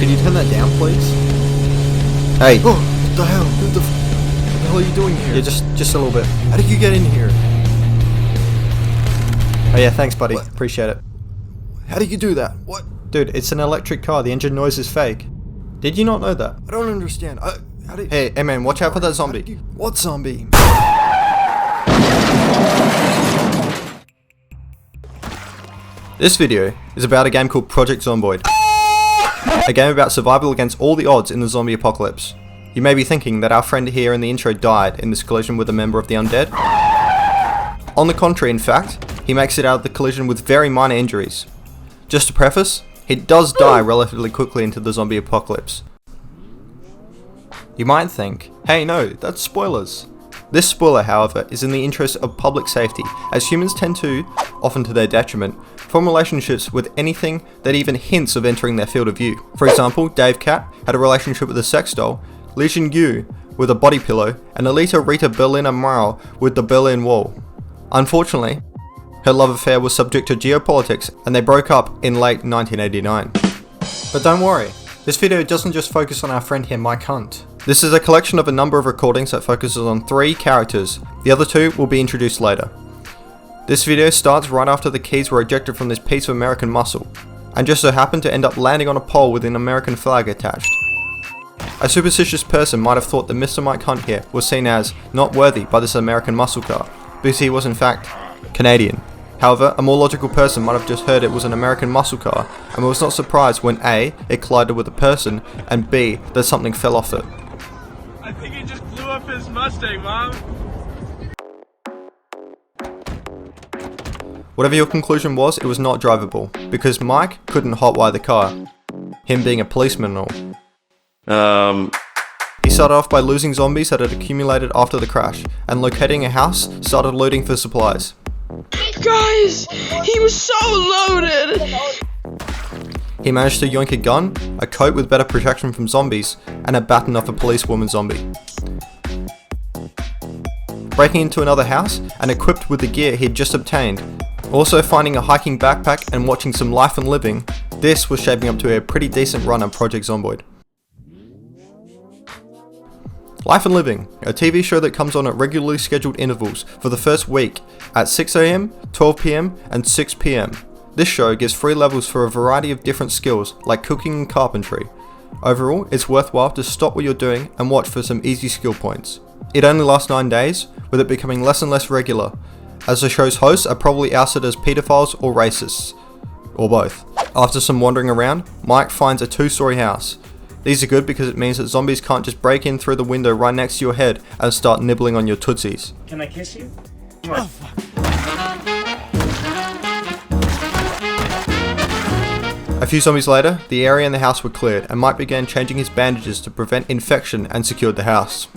could you turn that down, please? Hey. Oh, what the hell? What the hell are you doing here? Yeah, just a little bit. How did you get in here? Oh yeah, thanks buddy. What? Appreciate it. How did you do that? What? Dude, it's an electric car. The engine noise is fake. Did you not know that? I don't understand. Hey man, watch out for that zombie. What zombie? This video is about a game called Project Zomboid. A game about survival against all the odds in the zombie apocalypse. You may be thinking that our friend here in the intro died in this collision with a member of the undead. On the contrary, in fact, he makes it out of the collision with very minor injuries. Just to preface, he does die relatively quickly into the zombie apocalypse. You might think, hey no, that's spoilers. This spoiler, however, is in the interest of public safety, as humans tend to, often to their detriment, form relationships with anything that even hints of entering their field of view. For example, Dave Cat had a relationship with a sex doll, Legion Yu with a body pillow, and Alita Rita Berliner Mauer with the Berlin Wall. Unfortunately, her love affair was subject to geopolitics and they broke up in late 1989. But don't worry, this video doesn't just focus on our friend here, Mike Hunt. This is a collection of a number of recordings that focuses on 3 characters. The other 2 will be introduced later. This video starts right after the keys were ejected from this piece of American muscle, and just so happened to end up landing on a pole with an American flag attached. A superstitious person might have thought that Mr. Mike Hunt here was seen as not worthy by this American muscle car, because he was in fact Canadian. However, a more logical person might have just heard it was an American muscle car, and was not surprised when A, it collided with a person, and B, that something fell off it. I think he just blew up his Mustang, Mom. Whatever your conclusion was, it was not drivable, because Mike couldn't hotwire the car, him being a policeman and all. He started off by losing zombies that had accumulated after the crash, and locating a house, started looting for supplies. Guys, he was so loaded! He managed to yoink a gun, a coat with better protection from zombies, and a baton off a policewoman zombie. Breaking into another house, and equipped with the gear he had just obtained. Also finding a hiking backpack and watching some Life and Living, this was shaping up to a pretty decent run on Project Zomboid. Life and Living, a TV show that comes on at regularly scheduled intervals for the first week at 6 AM, 12 PM, and 6 PM. This show gives free levels for a variety of different skills like cooking and carpentry. Overall, it's worthwhile to stop what you're doing and watch for some easy skill points. It only lasts 9 days, with it becoming less and less regular, as the show's hosts are probably ousted as pedophiles or racists, or both. After some wandering around, Mike finds a 2-story house. These are good because it means that zombies can't just break in through the window right next to your head and start nibbling on your tootsies. Can I kiss you? Oh, fuck. A few zombies later, the area in the house were cleared and Mike began changing his bandages to prevent infection and secured the house.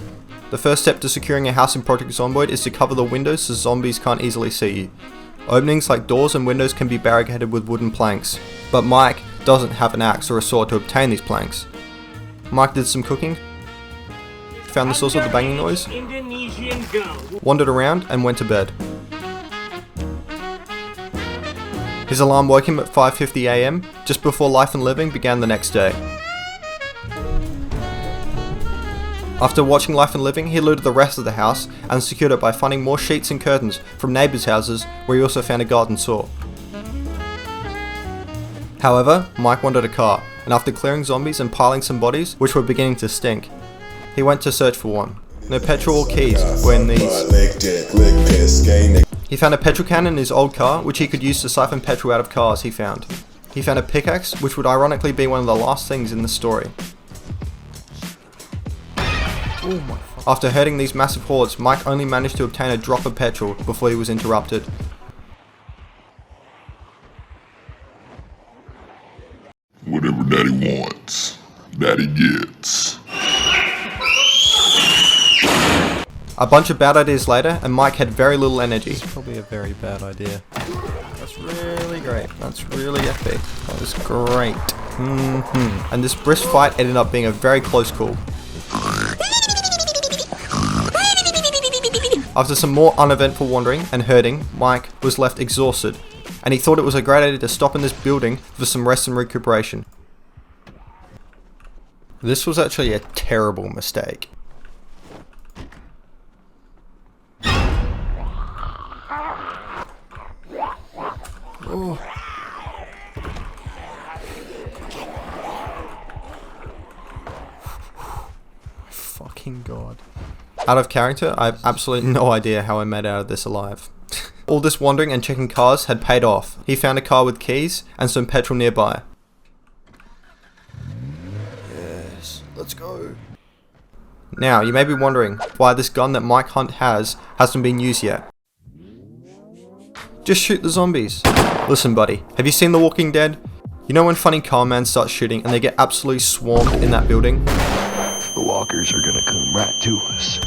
The first step to securing a house in Project Zomboid is to cover the windows so zombies can't easily see you. Openings like doors and windows can be barricaded with wooden planks, but Mike doesn't have an axe or a sword to obtain these planks. Mike did some cooking, found the source of the banging noise, wandered around and went to bed. His alarm woke him at 5:50 AM, just before Life and Living began the next day. After watching Life and Living, he looted the rest of the house and secured it by finding more sheets and curtains from neighbours' houses, where he also found a garden saw. However, Mike wanted a car, and after clearing zombies and piling some bodies, which were beginning to stink, he went to search for one. No petrol or keys were in these. He found a petrol can in his old car, which he could use to siphon petrol out of cars he found. He found a pickaxe, which would ironically be one of the last things in the story. After herding these massive hordes, Mike only managed to obtain a drop of petrol before he was interrupted. Whatever Daddy wants, Daddy gets. A bunch of bad ideas later, and Mike had very little energy. It's probably a very bad idea. That's really great. That's really epic. That was great. And this brisk fight ended up being a very close call. After some more uneventful wandering and herding, Mike was left exhausted, and he thought it was a great idea to stop in this building for some rest and recuperation. This was actually a terrible mistake. Oh. Fucking God. Out of character, I have absolutely no idea how I made out of this alive. All this wandering and checking cars had paid off. He found a car with keys and some petrol nearby. Yes, let's go. Now, you may be wondering why this gun that Mike Hunt hasn't been used yet. Just shoot the zombies. Listen buddy, have you seen The Walking Dead? You know when Funny Car Man starts shooting and they get absolutely swarmed in that building? The walkers are gonna come right to us.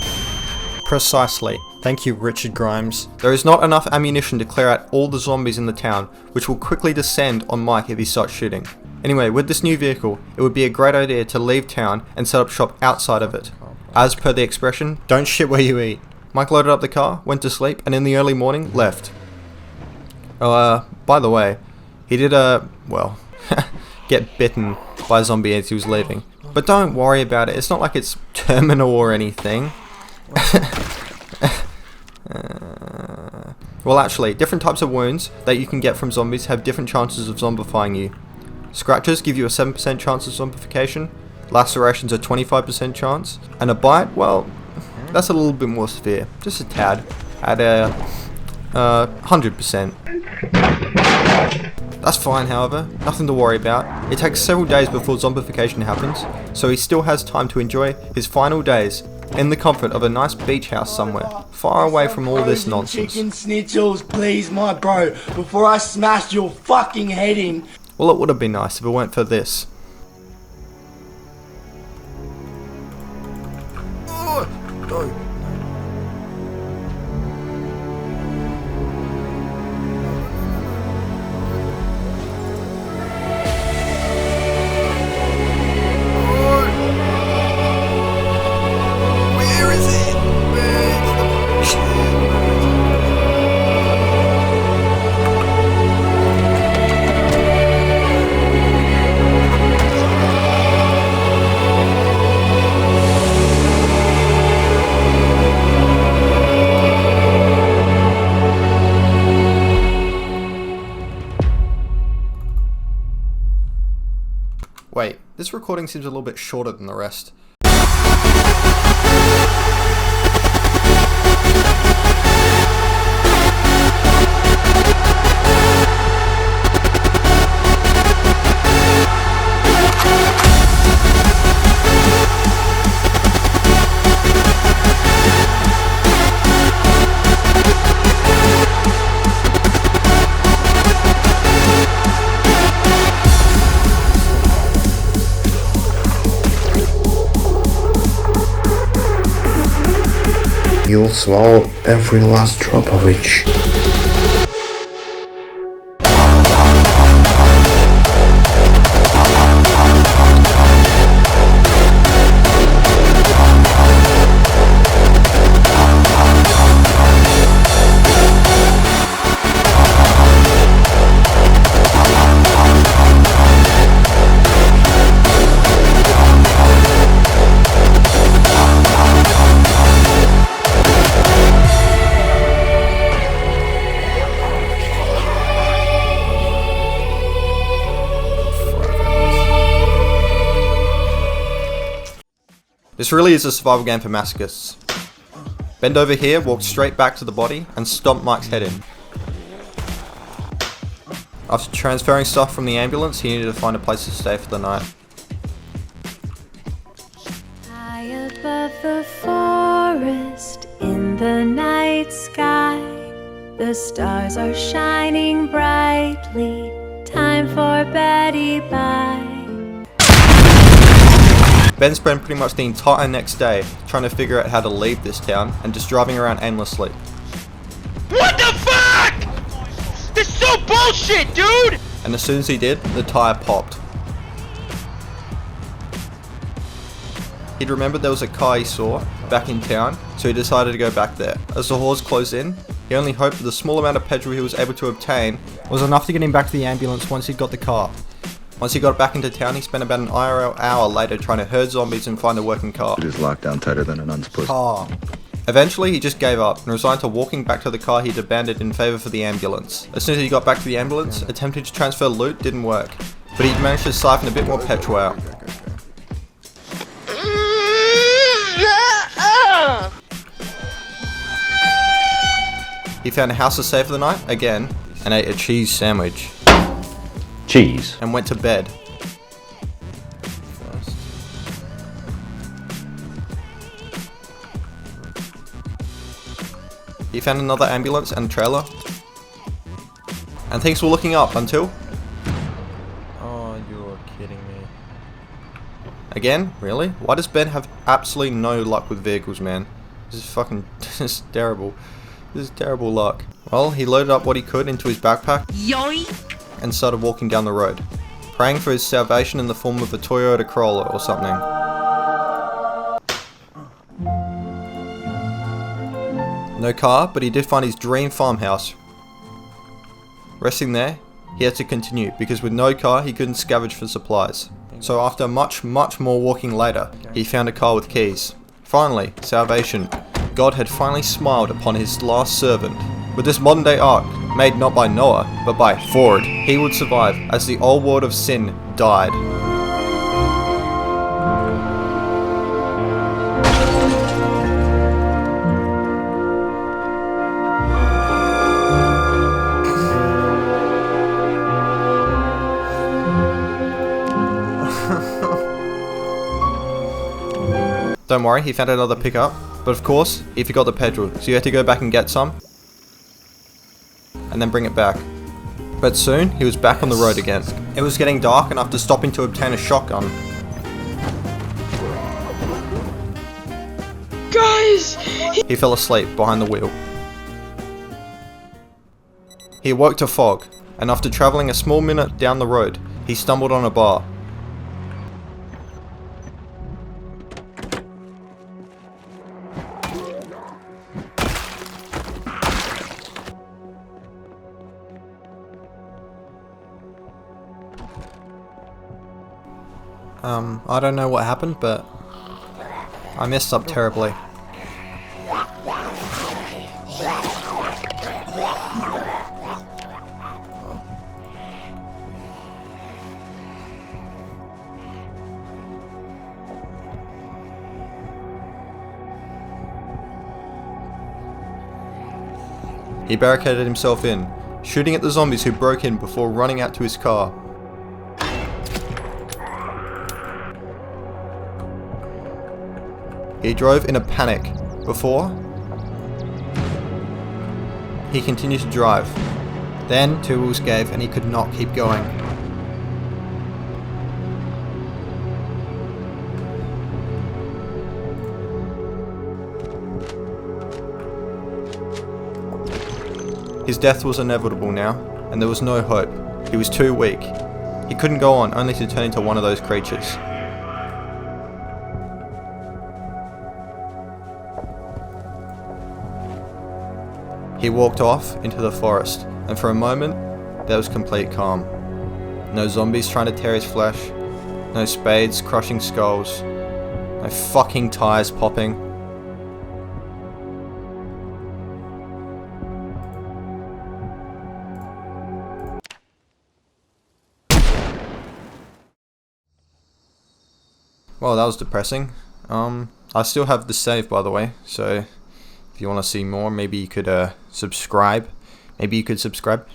Precisely. Thank you, Richard Grimes. There is not enough ammunition to clear out all the zombies in the town, which will quickly descend on Mike if he starts shooting. Anyway, with this new vehicle, it would be a great idea to leave town and set up shop outside of it. As per the expression, don't shit where you eat. Mike loaded up the car, went to sleep, and in the early morning, left. By the way, he did, well, get bitten by a zombie as he was leaving. But don't worry about it, it's not like it's terminal or anything. Well actually, different types of wounds that you can get from zombies have different chances of zombifying you. Scratches give you a 7% chance of zombification, lacerations a 25% chance, and a bite, well, that's a little bit more severe, just a tad, at a 100%. That's fine however, nothing to worry about. It takes several days before zombification happens, so he still has time to enjoy his final days in the comfort of a nice beach house somewhere, far away from all this nonsense. Chicken schnitzels, please, my bro, before I smash your fucking head in. Well, it would have been nice if it weren't for this. Wait, this recording seems a little bit shorter than the rest. You'll swallow every last drop of it. This really is a survival game for masochists. Bend over here, walk straight back to the body, and stomp Mike's head in. After transferring stuff from the ambulance, he needed to find a place to stay for the night. High above the forest, in the night sky, the stars are shining brightly, time for Betty bye. Ben spent pretty much the entire next day trying to figure out how to leave this town and just driving around aimlessly. What the fuck? This is so bullshit, dude! And as soon as he did, the tire popped. He'd remembered there was a car he saw back in town, so he decided to go back there. As the halls closed in, he only hoped that the small amount of petrol he was able to obtain was enough to get him back to the ambulance once he'd got the car. Once he got back into town, he spent about an hour later trying to herd zombies and find a working car. It is locked down tighter than a nun's pussy. Eventually, he just gave up and resigned to walking back to the car he'd abandoned in favour for the ambulance. As soon as he got back to the ambulance, attempting to transfer loot didn't work, but he'd managed to siphon a bit more petrol out. He found a house to stay for the night, again, and ate a cheese sandwich. Cheese. And went to bed. He found another ambulance and a trailer. And things were looking up until... Oh, you're kidding me. Again? Really? Why does Ben have absolutely no luck with vehicles, man? This is fucking... this is terrible. This is terrible luck. Well, he loaded up what he could into his backpack. And started walking down the road, praying for his salvation in the form of a Toyota Corolla or something. No car, but he did find his dream farmhouse. Resting there, he had to continue, because with no car, he couldn't scavenge for supplies. So after much more walking later, he found a car with keys. Finally, salvation. God had finally smiled upon his last servant. With this modern day ark, made not by Noah, but by Ford, he would survive as the old world of sin died. Don't worry, he found another pickup, but of course, he forgot the petrol, so you had to go back and get some, and then bring it back. But soon, he was back on the road again. It was getting dark, and after stopping to obtain a shotgun, Guys! he fell asleep behind the wheel. He awoke to fog, and after travelling a small minute down the road, he stumbled on a bar. I don't know what happened, but I messed up terribly. He barricaded himself in, shooting at the zombies who broke in before running out to his car. He drove in a panic before he continued to drive. Then two wheels gave and he could not keep going. His death was inevitable now, and there was no hope. He was too weak. He couldn't go on, only to turn into one of those creatures. He walked off into the forest, and for a moment, there was complete calm. No zombies trying to tear his flesh, no spades crushing skulls, no fucking tires popping. Well, that was depressing. I still have the save, by the way, so if you want to see more, maybe you could subscribe. Maybe you could subscribe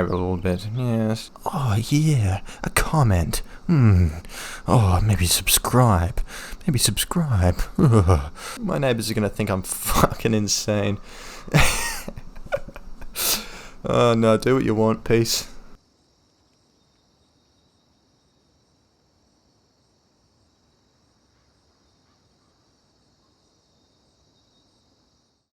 a little bit. Yes. Oh yeah, a comment. Oh, maybe subscribe. Ugh. My neighbors are gonna think I'm fucking insane. Oh no, do what you want. Peace.